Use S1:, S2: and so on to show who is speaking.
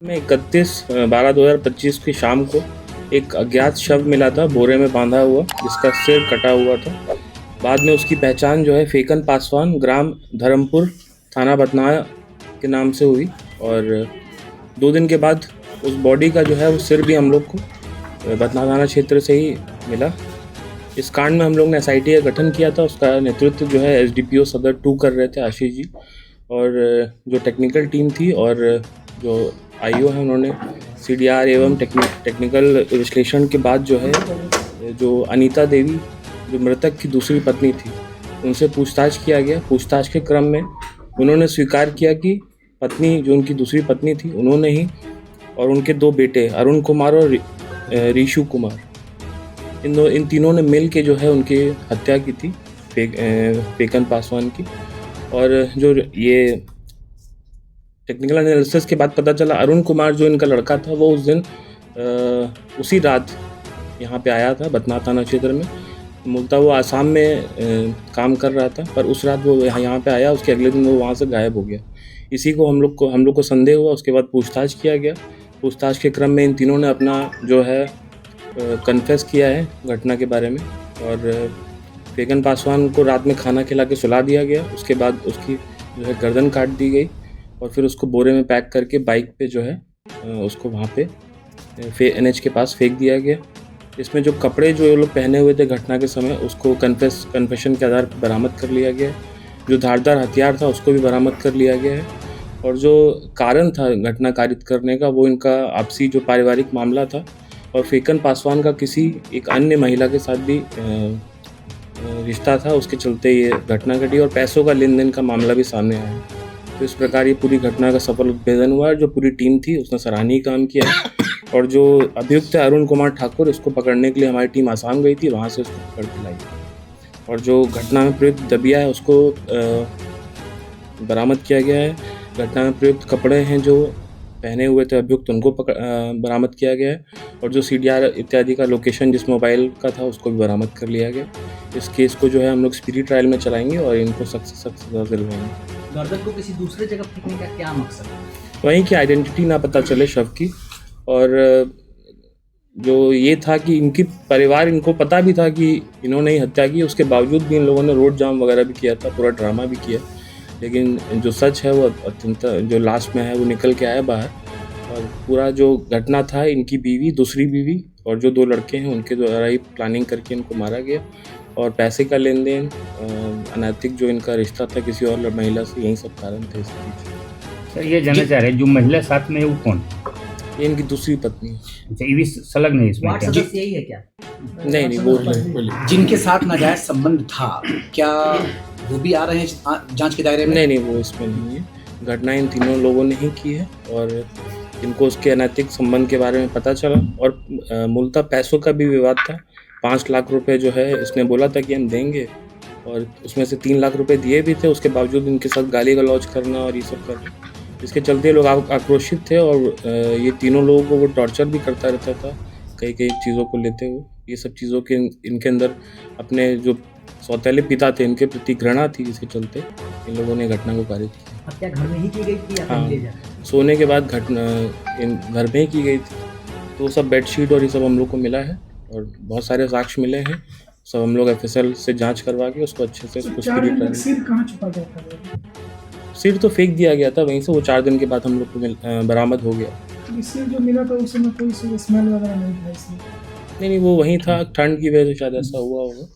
S1: में 31/12/2025 की शाम को एक अज्ञात शव मिला था बोरे में बांधा हुआ, जिसका सिर कटा हुआ था। बाद में उसकी पहचान जो है फेकन पासवान, ग्राम धर्मपुर, थाना बथनाहा के नाम से हुई। और 2 दिन के बाद उस बॉडी का जो है वो सिर भी हम लोग को बथनाहा थाना क्षेत्र से ही मिला। इस कांड में हम लोग ने एसआईटी का गठन किया था। उसका नेतृत्व जो है एसडीपीओ सदर 2 कर रहे थे, आशीष जी। और जो टेक्निकल टीम थी और जो आईओ है, उन्होंने सीडीआर एवं टेक्निकल विश्लेषण के बाद जो है जो अनीता देवी, जो मृतक की दूसरी पत्नी थी, उनसे पूछताछ किया गया। पूछताछ के क्रम में उन्होंने स्वीकार किया कि पत्नी, जो उनकी दूसरी पत्नी थी, उन्होंने ही और उनके 2 बेटे अरुण कुमार और ऋषु कुमार, इन तीनों ने मिल के जो है उनकी हत्या की थी, फेकन पासवान की। और जो ये टेक्निकल एनालिसिस के बाद पता चला, अरुण कुमार जो इनका लड़का था, वो उस दिन उसी रात यहाँ पे आया था बथनाहा थाना क्षेत्र में। मूलतः वो आसाम में काम कर रहा था, पर उस रात वो यहाँ पे आया, उसके अगले दिन वो वहाँ से गायब हो गया। इसी को हम लोग को संदेह हुआ। उसके बाद पूछताछ किया गया। पूछताछ के क्रम में इन तीनों ने अपना जो है कन्फेस किया है घटना के बारे में। और फेकन पासवान को रात में खाना खिला के सुला दिया गया। उसके बाद उसकी जो है गर्दन काट दी गई और फिर उसको बोरे में पैक करके बाइक पे जो है उसको वहाँ पे एनएच के पास फेंक दिया गया। इसमें जो कपड़े जो ये लोग पहने हुए थे घटना के समय, उसको कन्फेशन के आधार पर बरामद कर लिया गया है। जो धारदार हथियार था उसको भी बरामद कर लिया गया है। और जो कारण था घटना कारित करने का, वो इनका आपसी जो पारिवारिक मामला था और फेकन पासवान का किसी एक अन्य महिला के साथ भी रिश्ता था, उसके चलते ये घटना घटी और पैसों का लेन देन का मामला भी सामने आया। तो इस प्रकार ये पूरी घटना का सफल उद्भेदन हुआ। जो पूरी टीम थी उसने सराहनीय काम किया है। और जो अभियुक्त है अरुण कुमार ठाकुर, इसको पकड़ने के लिए हमारी टीम आसाम गई थी, वहाँ से उसको पकड़ के लाई। और जो घटना में प्रयुक्त दबिया है उसको बरामद किया गया है। घटना में प्रयुक्त कपड़े हैं जो पहने हुए थे अभियुक्त, उनको बरामद किया गया है। और जो सीडीआर इत्यादि का लोकेशन जिस मोबाइल का था उसको भी बरामद कर लिया गया। इस केस को जो है हम लोग स्पीडी ट्रायल में चलाएंगे और इनको सख्त से सख्त सजा दिलवाएंगे।
S2: गर्दन को किसी दूसरे जगह फेंकने का क्या मकसद है?
S1: वहीं की आइडेंटिटी ना पता चले शव की। और जो ये था कि इनकी परिवार, इनको पता भी था कि इन्होंने ही हत्या की, उसके बावजूद भी इन लोगों ने रोड जाम वगैरह भी किया था, पूरा ड्रामा भी किया। लेकिन जो सच है वो अत्यंत, जो लास्ट में है वो निकल के आया बाहर। और पूरा जो घटना था, इनकी बीवी, दूसरी बीवी और जो 2 लड़के हैं, उनके द्वारा ही प्लानिंग करके इनको मारा गया। और पैसे का लेन देन, अनैतिक जो इनका रिश्ता था किसी और महिला से, यही सब कारण थे इसके पीछे।
S3: सर, ये जानना चाह रहे हैं जो महिला साथ में है वो कौन?
S1: ये इनकी दूसरी पत्नी है।
S3: अच्छा, ये भी संलग्न नहीं इसमें?
S2: वार्ड सदस्य यही है क्या?
S1: नहीं, वो
S4: जिनके साथ नाजायज संबंध था, क्या वो भी आ रहे हैं जांच के दायरे में?
S1: नहीं, वो इसमें नहीं है। घटना इन तीनों लोगों ने ही की है और इनको उसके अनैतिक संबंध के बारे में पता चला। और मूलतः पैसों का भी विवाद था। 5 लाख रुपए जो है इसने बोला था कि हम देंगे, और उसमें से 3 लाख रुपए दिए भी थे। उसके बावजूद इनके साथ गाली गलौज करना और ये सब करना, इसके चलते लोग आक्रोशित थे। और ये तीनों लोगों को वो टॉर्चर भी करता रहता था कई चीज़ों को लेते हुए। ये सब चीज़ों के इनके अंदर अपने जो सौतेले पिता थे, इनके प्रति घृणा थी, जिसके चलते इन लोगों ने घटना को कारित किया।
S2: हत्या घर में ही की गई थी या
S1: हाँ,
S2: ले जाकर?
S1: सोने के बाद घटना इन घर में ही की गई थी। तो सब बेडशीट और ये सब हम लोग को मिला है और बहुत सारे साक्ष्य मिले हैं। सब हम लोग एफएसएल से जांच करवा के उसको अच्छे से
S5: सिर कहाँ छुपा गया था?
S1: सिर तो फेंक दिया गया था वहीं से। वो 4 दिन के बाद हम लोग को बरामद हो गया।
S5: सिर जो मिला था उस समय कोई स्मेल वगैरह नहीं था इसमें?
S1: नहीं, वो वहीं था। ठंड की वजह से शायद ऐसा हुआ होगा।